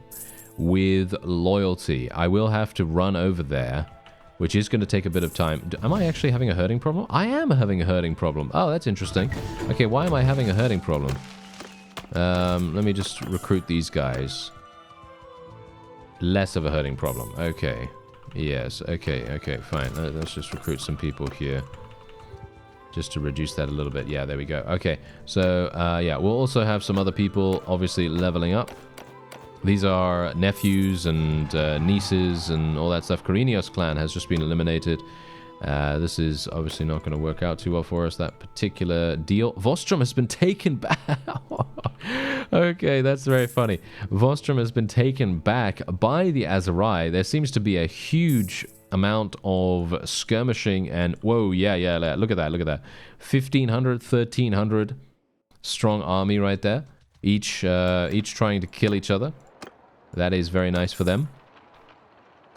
A: with loyalty. I will have to run over there, which is going to take a bit of time. Am I actually having a herding problem? I am having a herding problem. Oh, that's interesting. Okay, why am I having a herding problem? Let me just recruit these guys. Less of a herding problem. Okay. Yes, okay, fine. Let's just recruit some people here, just to reduce that a little bit. Yeah, there we go. Okay, so, yeah, we'll also have some other people, obviously, leveling up. These are nephews and nieces and all that stuff. Carinios clan has just been eliminated. This is obviously not going to work out too well for us, that particular deal. Vostrom has been taken back. Okay, that's very funny. Vostrom has been taken back by the Aserai. There seems to be a huge amount of skirmishing and... Whoa, yeah, look at that. 1,500, 1,300 strong army right there. Each trying to kill each other. That is very nice for them.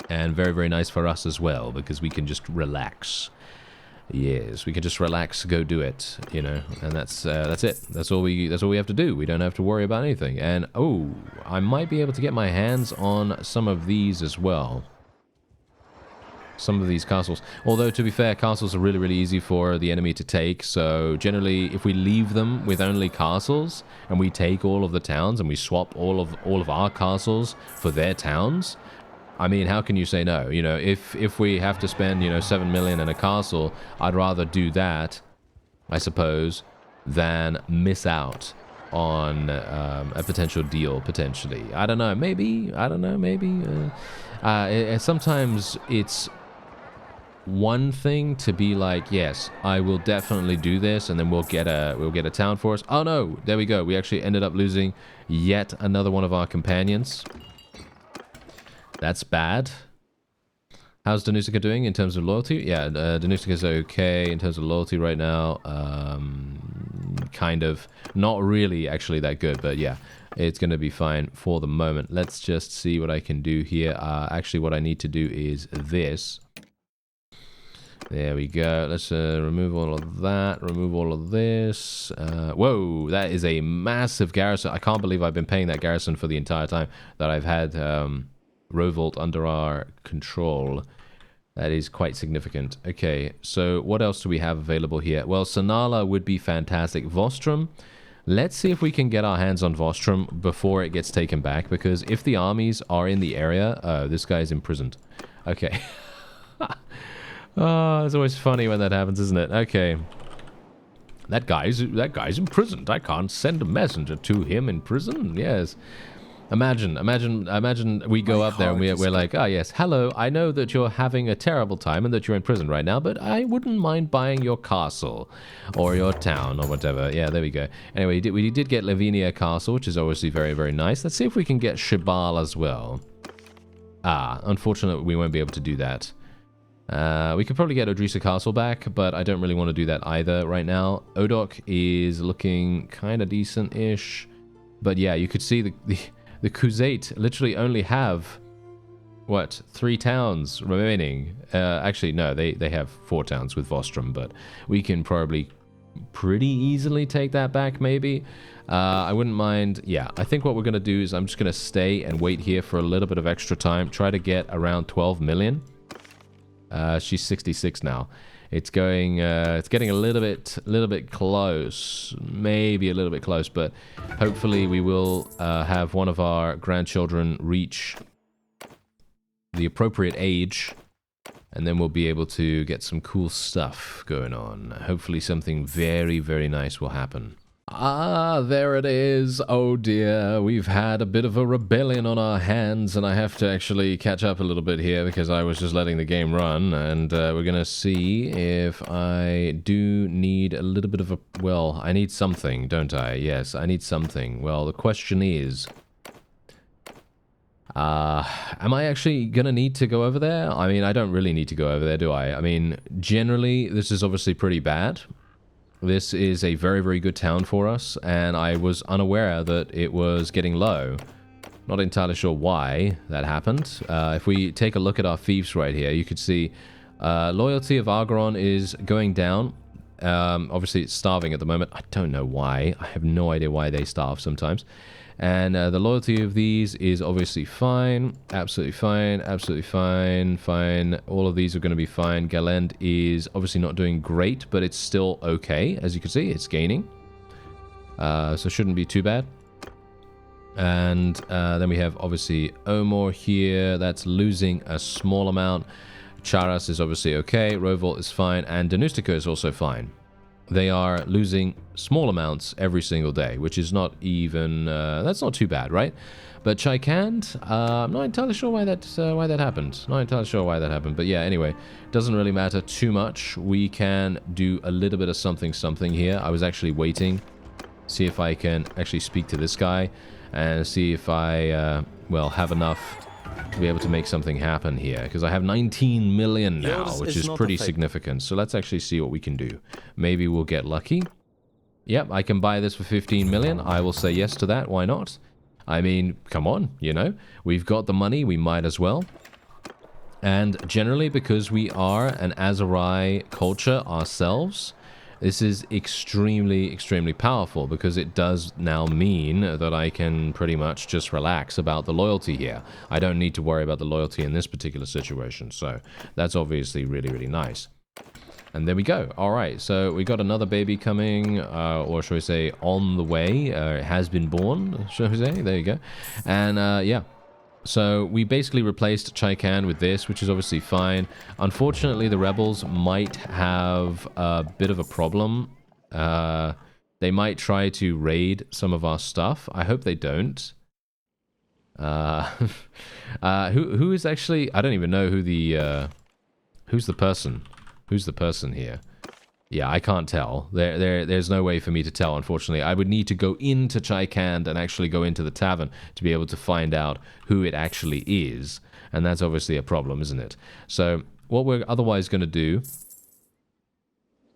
A: And very nice for us as well, because we can just relax. Yes, we can just relax, go do it, you know. And that's it. That's all we have to do. We don't have to worry about anything. And oh, I might be able to get my hands on some of these as well. some of these castles. Although, to be fair, castles are really, really easy for the enemy to take. So generally, if we leave them with only castles and we take all of the towns and we swap all of our castles for their towns, I mean, how can you say no? You know, if we have to spend, you know, 7 million in a castle, I'd rather do that, I suppose, than miss out on a potential deal, potentially. I don't know, maybe. I don't know, maybe. Sometimes it's one thing to be like, yes, I will definitely do this, and then we'll get a town for us. Oh no, there we go. We actually ended up losing yet another one of our companions. That's bad. How's Danustica doing in terms of loyalty? Yeah, Danustica's okay in terms of loyalty right now. Kind of. Not really actually that good, but yeah, it's going to be fine for the moment. Let's just see what I can do here. Actually, what I need to do is this. There we go. Let's remove all of that. Remove all of this. Whoa, that is a massive garrison. I can't believe I've been paying that garrison for the entire time that I've had Revolt under our control. That is quite significant. Okay, so what else do we have available here? Well, Sanala would be fantastic. Vostrum. Let's see if we can get our hands on Vostrum before it gets taken back, because if the armies are in the area... Oh, this guy's imprisoned. Okay. Oh, it's always funny when that happens, isn't it? Okay. That guy's imprisoned. I can't send a messenger to him in prison. Yes. Imagine we go up there and we're like, ah, yes, hello, I know that you're having a terrible time and that you're in prison right now, but I wouldn't mind buying your castle or your town or whatever. Yeah, there we go. Anyway, we did get Lavinia Castle, which is obviously very, very nice. Let's see if we can get Shibal as well. Ah, unfortunately, we won't be able to do that. We could probably get Odrisa Castle back, but I don't really want to do that either right now. Odok is looking kind of decent-ish. But yeah, you could see the Khuzait literally only have, what, 3 towns remaining. Actually, no, they have 4 towns with Vostrum, but we can probably pretty easily take that back, maybe. I wouldn't mind. Yeah, I think what we're going to do is I'm just going to stay and wait here for a little bit of extra time. Try to get around 12 million. She's 66 now. It's getting a little bit close, maybe a little bit close, but hopefully we will have one of our grandchildren reach the appropriate age, and then we'll be able to get some cool stuff going on. Hopefully something very, very nice will happen. Ah, there it is. Oh dear, we've had a bit of a rebellion on our hands, and I have to actually catch up a little bit here because I was just letting the game run, and we're gonna see if I do need a little bit of a... Well, I need something, don't I? Yes, I need something. Well, the question is... am I actually gonna need to go over there? I mean, I don't really need to go over there, do I? I mean, generally, this is obviously pretty bad. This is a very, very good town for us, and I was unaware that it was getting low. Not entirely sure why that happened. If we take a look at our fiefs right here, you could see loyalty of Argeron is going down. Obviously, it's starving at the moment. I don't know why. I have no idea why they starve sometimes. And the loyalty of these is obviously fine. Absolutely fine. Absolutely fine. Fine. All of these are going to be fine. Galend is obviously not doing great, but it's still okay. As you can see, it's gaining. So shouldn't be too bad. And then we have obviously Omor here. That's losing a small amount. Charas is obviously okay. Rovolt is fine. And Danustica is also fine. They are losing small amounts every single day, which is not even... that's not too bad, right? But Chaikand, I'm not entirely sure why that happened. Not entirely sure why that happened. But yeah, anyway, doesn't really matter too much. We can do a little bit of something here. I was actually waiting, see if I can actually speak to this guy and see if I, well, have enough to be able to make something happen here, because I have 19 million now, which is pretty significant. So let's actually see what we can do. Maybe we'll get lucky. Yep, I can buy this for 15 million. I will say yes to that. Why not? I mean, come on, you know, we've got the money, we might as well. And generally, because we are an Aserai culture ourselves, This is extremely, extremely powerful because it does now mean that I can pretty much just relax about the loyalty here. I don't need to worry about the loyalty in this particular situation, so that's obviously really, really nice. And there we go. All right, so we got another baby coming, or shall we say on the way. It has been born, shall we say. There you go. And yeah. So we basically replaced Chaikan with this, which is obviously fine. Unfortunately, the rebels might have a bit of a problem. They might try to raid some of our stuff. I hope they don't. Who is actually... I don't even know who the... who's the person? Who's the person here? Yeah, I can't tell. There's no way for me to tell, unfortunately. I would need to go into Chaikand and actually go into the tavern to be able to find out who it actually is. And that's obviously a problem, isn't it? So, what we're otherwise going to do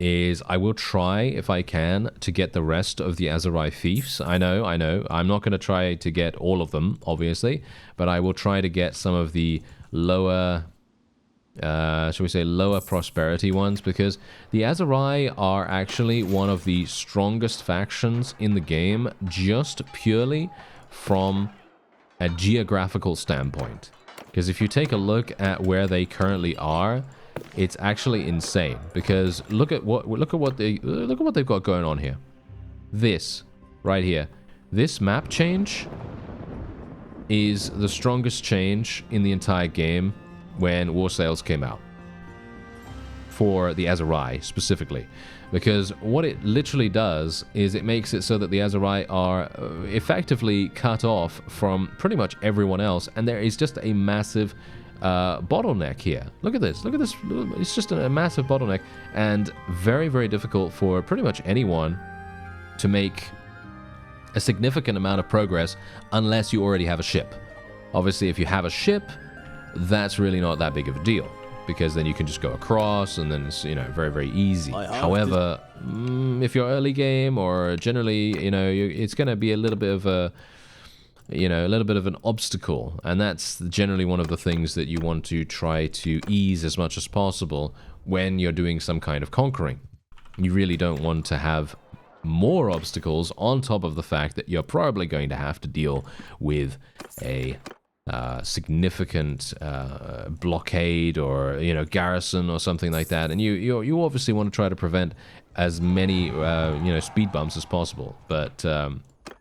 A: is I will try, if I can, to get the rest of the Aserai Fiefs. I know. I'm not going to try to get all of them, obviously. But I will try to get some of the lower... shall we say lower prosperity ones, because the Aserai are actually one of the strongest factions in the game, just purely from a geographical standpoint. Because if you take a look at where they currently are, it's actually insane. Because look at what they've got going on here. This right here, this map change is the strongest change in the entire game when War Sails came out. For the Aserai, specifically. Because what it literally does is it makes it so that the Aserai are effectively cut off from pretty much everyone else, and there is just a massive bottleneck here. Look at this. Look at this. It's just a massive bottleneck, and very, very difficult for pretty much anyone to make a significant amount of progress unless you already have a ship. Obviously, if you have a ship, that's really not that big of a deal, because then you can just go across and then it's, you know, very, very easy. However, if you're early game or generally, you know, it's going to be a little bit of a, you know, a little bit of an obstacle, and that's generally one of the things that you want to try to ease as much as possible when you're doing some kind of conquering. You really don't want to have more obstacles on top of the fact that you're probably going to have to deal with a significant blockade or, you know, garrison or something like that, and you obviously want to try to prevent as many you know, speed bumps as possible. But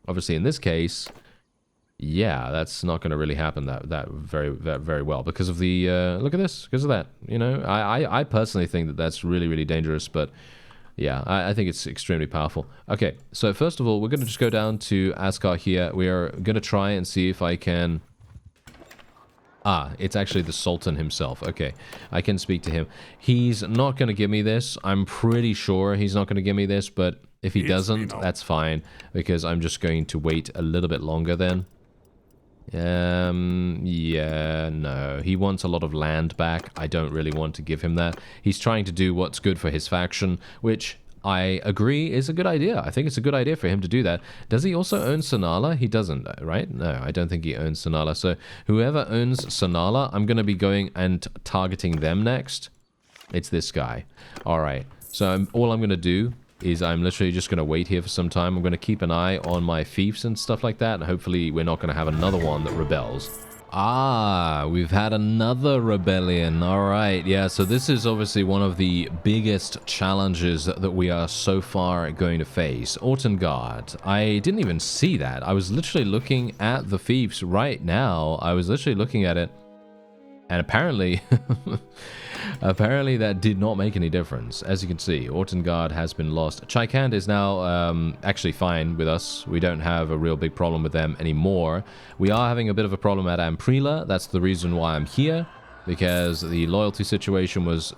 A: obviously in this case, yeah, that's not going to really happen that very well because of the look at this, because of that. You know, I personally think that that's really, really dangerous, but yeah, I think it's extremely powerful. Okay, so first of all, we're going to just go down to Askar here. We are going to try and see if I can... Ah, it's actually the Sultan himself. Okay, I can speak to him. He's not going to give me this. I'm pretty sure he's not going to give me this, but if he doesn't, that's fine, because I'm just going to wait a little bit longer then. Yeah, no. He wants a lot of land back. I don't really want to give him that. He's trying to do what's good for his faction, which... I agree is a good idea. I think it's a good idea for him to do that. Does he also own Sanala? He doesn't, right? No, I don't think he owns Sanala. So whoever owns Sanala, I'm going to be going and targeting them next. It's this guy. All right. So all I'm going to do is I'm literally just going to wait here for some time. I'm going to keep an eye on my fiefs and stuff like that. And hopefully we're not going to have another one that rebels. Ah, we've had another rebellion. All right, yeah, so this is obviously one of the biggest challenges that we are so far going to face. Ortengard. I didn't even see that. I was literally looking at the fiefs right now. I was literally looking at it, and apparently... apparently that did not make any difference. As you can see, Ortengard has been lost. Chaikand is now actually fine with us. We don't have a real big problem with them anymore. We are having a bit of a problem at Amprila. That's the reason why I'm here, because the loyalty situation was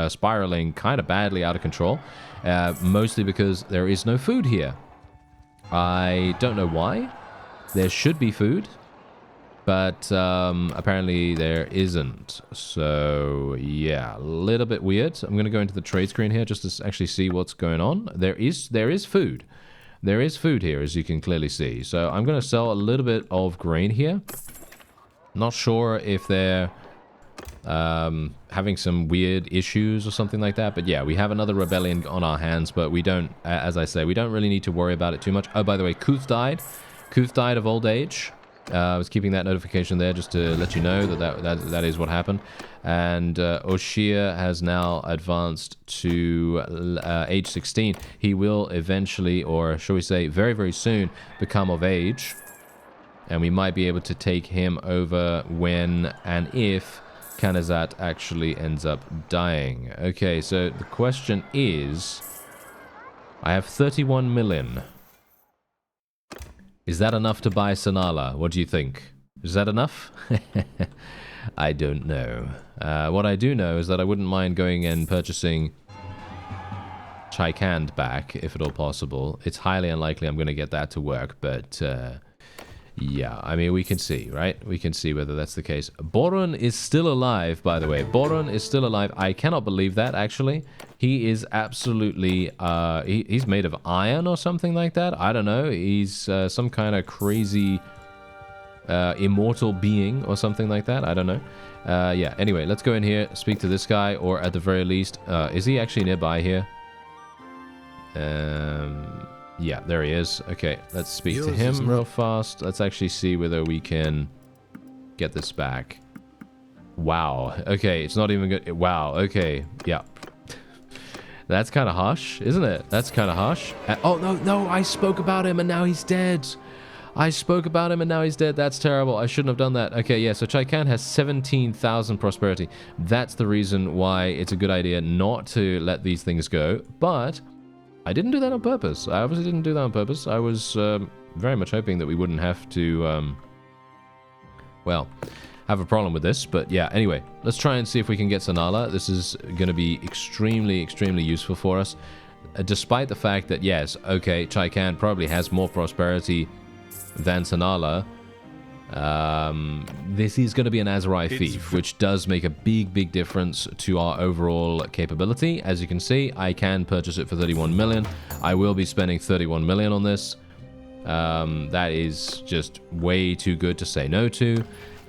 A: spiraling kind of badly out of control, mostly because there is no food here. I don't know why. There should be food, but apparently there isn't. So yeah, a little bit weird. I'm going to go into the trade screen here just to actually see what's going on. There is food. There is food here, as you can clearly see. So I'm going to sell a little bit of grain here. Not sure if they're having some weird issues or something like that. But yeah, we have another rebellion on our hands, but we don't, as I say, we don't really need to worry about it too much. Oh, by the way, Kuth died. Kuth died of old age. I was keeping that notification there just to let you know that is what happened. And Oshia has now advanced to age 16. He will eventually, or shall we say very, very soon, become of age. And we might be able to take him over when and if Kanazat actually ends up dying. Okay, so the question is, I have 31 million. Is that enough to buy Sanala? What do you think? Is that enough? I don't know. What I do know is that I wouldn't mind going and purchasing Chaikand back, if at all possible. It's highly unlikely I'm going to get that to work, but yeah, I mean, we can see, right? We can see whether that's the case. Boron is still alive, by the way. Boron is still alive. I cannot believe that, actually. He is absolutely, he's made of iron or something like that. I don't know. He's some kind of crazy immortal being or something like that. I don't know. Yeah, anyway, let's go in here, speak to this guy, or at the very least, is he actually nearby here? Yeah, there he is. Okay, let's speak to him real fast. Let's actually see whether we can get this back. Wow. Okay, it's not even good. Wow, okay. Yeah. That's kind of harsh, isn't it? That's kind of harsh. Oh, no, I spoke about him and now he's dead. I spoke about him and now he's dead. That's terrible. I shouldn't have done that. Okay, yeah, so Chaikan has 17,000 prosperity. That's the reason why it's a good idea not to let these things go. But I didn't do that on purpose. I obviously didn't do that on purpose. I was very much hoping that we wouldn't have to, well, have a problem with this. But yeah, anyway, let's try and see if we can get Sanala. This is going to be extremely, extremely useful for us. Despite the fact that, yes, okay, Chaikan probably has more prosperity than Sanala. This is going to be an Aserai Thief, which does make a big, big difference to our overall capability. As you can see, I can purchase it for 31 million. I will be spending 31 million on this. That is just way too good to say no to.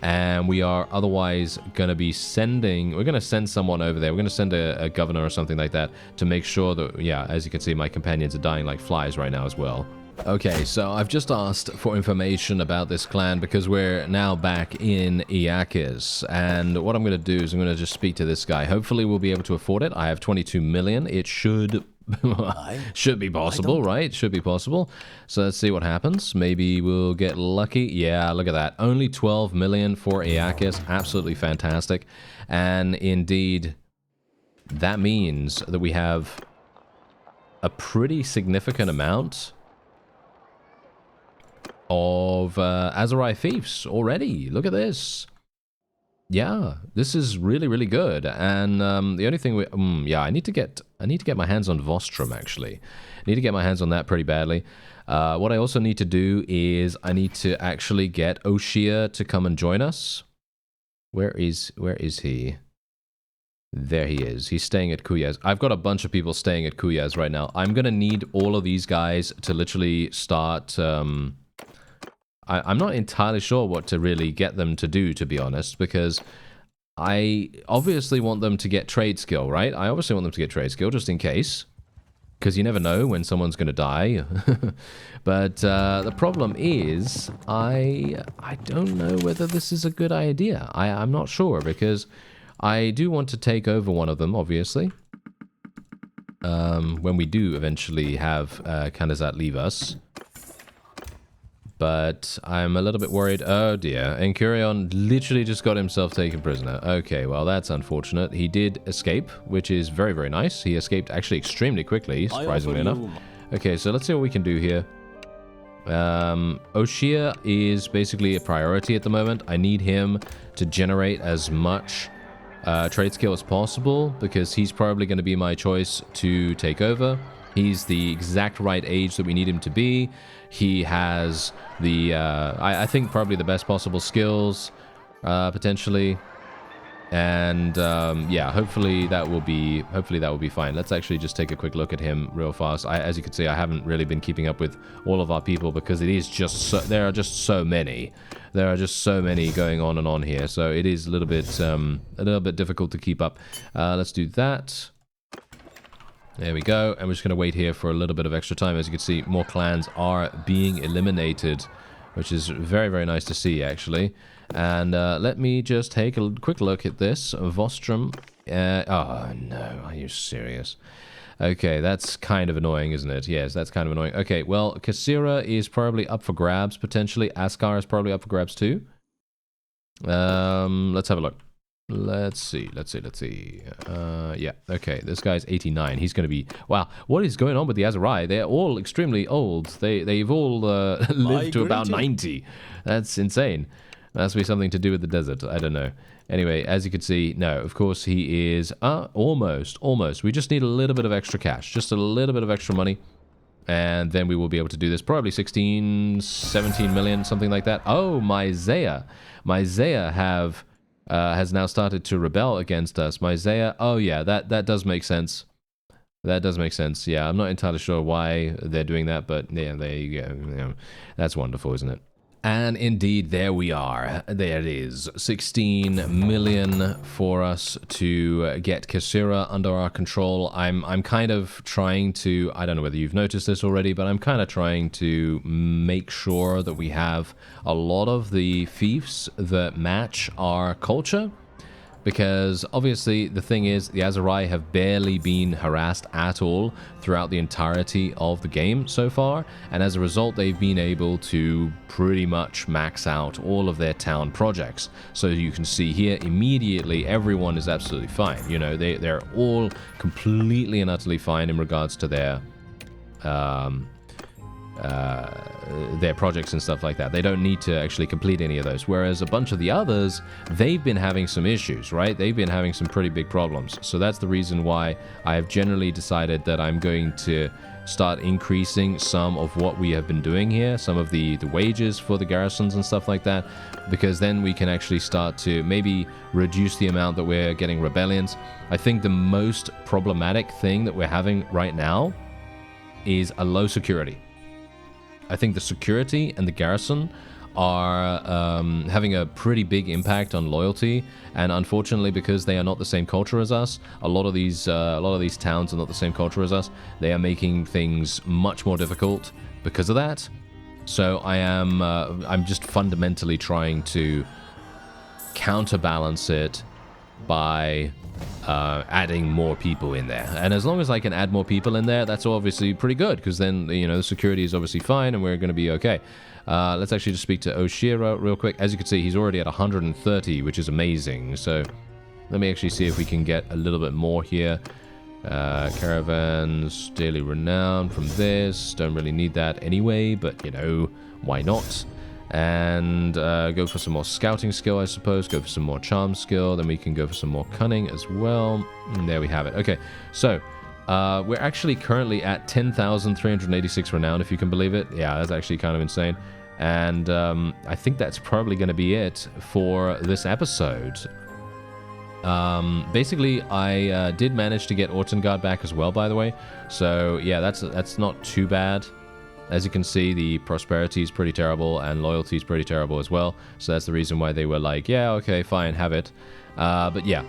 A: And we are otherwise going to be sending, we're going to send someone over there. We're going to send a governor or something like that to make sure that, yeah, as you can see, my companions are dying like flies right now as well. Okay, so I've just asked for information about this clan because we're now back in Iakis. And what I'm going to do is I'm going to just speak to this guy. Hopefully we'll be able to afford it. I have 22 million. It should be possible, right? Should be possible. So let's see what happens. Maybe we'll get lucky. Yeah, look at that. Only 12 million for Iakis. Absolutely fantastic. And indeed, that means that we have a pretty significant amount of Aserai Thieves already. Look at this. Yeah, this is really, really good. And the only thing yeah, I need to get my hands on Vostrum, actually. I need to get my hands on that pretty badly. What I also need to do is I need to actually get Oshia to come and join us. Where is he? There he is. He's staying at Kuyaz. I've got a bunch of people staying at Kuyaz right now. I'm going to need all of these guys to literally start I'm not entirely sure what to really get them to do, to be honest, because I obviously want them to get trade skill, right? I obviously want them to get trade skill, just in case, because you never know when someone's going to die. But the problem is, I don't know whether this is a good idea. I'm not sure, because I do want to take over one of them, obviously, when we do eventually have Kanazat leave us. But I'm a little bit worried. Oh dear. Encurion literally just got himself taken prisoner. Okay, well that's unfortunate. He did escape, which is very, very nice. He escaped actually extremely quickly, surprisingly enough. Okay, so let's see what we can do here. Oshia is basically a priority at the moment. I need him to generate as much trade skill as possible because he's probably going to be my choice to take over. He's the exact right age that we need him to be. He has the, I think, probably the best possible skills, potentially. And yeah, hopefully that will be fine. Let's actually just take a quick look at him real fast. As you can see, I haven't really been keeping up with all of our people because it is just there are just so many. There are just so many going on and on here, so it is a little bit difficult to keep up. Let's do that. There we go, and we're just going to wait here for a little bit of extra time. As you can see, more clans are being eliminated, which is very, very nice to see, actually. And let me just take a quick look at this. Vostrum. Oh, no. Are you serious? Okay, that's kind of annoying, isn't it? Yes, that's kind of annoying. Okay, well, Kasira is probably up for grabs, potentially. Askar is probably up for grabs, too. Let's have a look. Let's see. Yeah, okay, this guy's 89. He's going to be... Wow, what is going on with the Aserai? They're all extremely old. They've all lived to about 90. That's insane. Must be something to do with the desert. I don't know. Anyway, as you can see, no, of course he is... almost. We just need a little bit of extra cash. Just a little bit of extra money. And then we will be able to do this. Probably 16, 17 million, something like that. Oh, Myzea. Myzea has now started to rebel against us. Myzea, oh yeah, that does make sense. That does make sense. Yeah, I'm not entirely sure why they're doing that, but yeah, there you go. Yeah, that's wonderful, isn't it? And indeed, there we are. There it is. 16 million for us to get Kasira under our control. I'm kind of trying to, I don't know whether you've noticed this already, but I'm kind of trying to make sure that we have a lot of the fiefs that match our culture. Because obviously the thing is, the Aserai have barely been harassed at all throughout the entirety of the game so far, and as a result they've been able to pretty much max out all of their town projects. So you can see here immediately everyone is absolutely fine. You know, they're all completely and utterly fine in regards to their projects and stuff like that. They don't need to actually complete any of those. Whereas a bunch of the others, they've been having some issues, right? They've been having some pretty big problems. So that's the reason why I have generally decided that I'm going to start increasing some of what we have been doing here, some of the wages for the garrisons and stuff like that, because then we can actually start to maybe reduce the amount that we're getting rebellions. I think the most problematic thing that we're having right now is a low security. I think the security and the garrison are having a pretty big impact on loyalty, and unfortunately, because they are not the same culture as us, a lot of these towns are not the same culture as us. They are making things much more difficult because of that. So I'm just fundamentally trying to counterbalance it by adding more people in there. And as long as I can add more people in there, that's obviously pretty good, because then, you know, the security is obviously fine and we're going to be okay. Let's actually just speak to Oshira real quick. As you can see, he's already at 130, which is amazing. So let me actually see if we can get a little bit more here. Caravans, daily renown from this. Don't really need that anyway, but, you know, why not? And go for some more scouting skill, I suppose. Go for some more charm skill. Then we can go for some more cunning as well. And there we have it. Okay, so we're actually currently at 10,386 renown, if you can believe it. Yeah, that's actually kind of insane. And I think that's probably going to be it for this episode. Basically, I did manage to get Ortengard back as well, by the way. So yeah, that's not too bad. As you can see, the prosperity is pretty terrible and loyalty is pretty terrible as well. So that's the reason why they were like, yeah, okay, fine, have it. But yeah,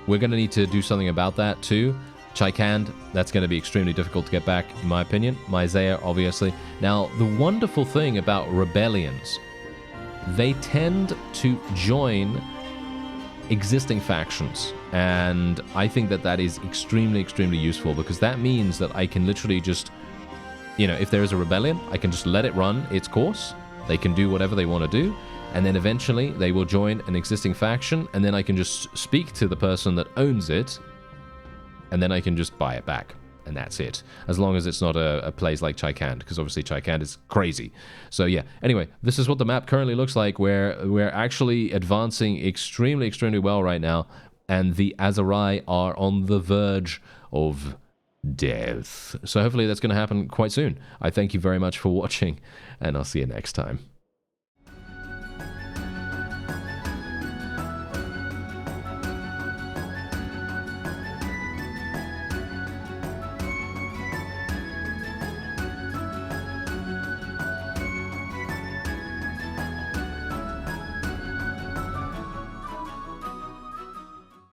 A: we're going to need to do something about that too. Chaikand, that's going to be extremely difficult to get back, in my opinion. Myzea, obviously. Now, the wonderful thing about rebellions, they tend to join existing factions. And I think that that is extremely, extremely useful, because that means that I can literally just... You know, if there is a rebellion, I can just let it run its course. They can do whatever they want to do. And then eventually they will join an existing faction. And then I can just speak to the person that owns it. And then I can just buy it back. And that's it. As long as it's not a place like Chaikand. Because obviously Chaikand is crazy. So yeah. Anyway, this is what the map currently looks like. Where we're actually advancing extremely, extremely well right now. And the Aserai are on the verge of... death. So hopefully that's going to happen quite soon. I thank you very much for watching, and I'll see you next time.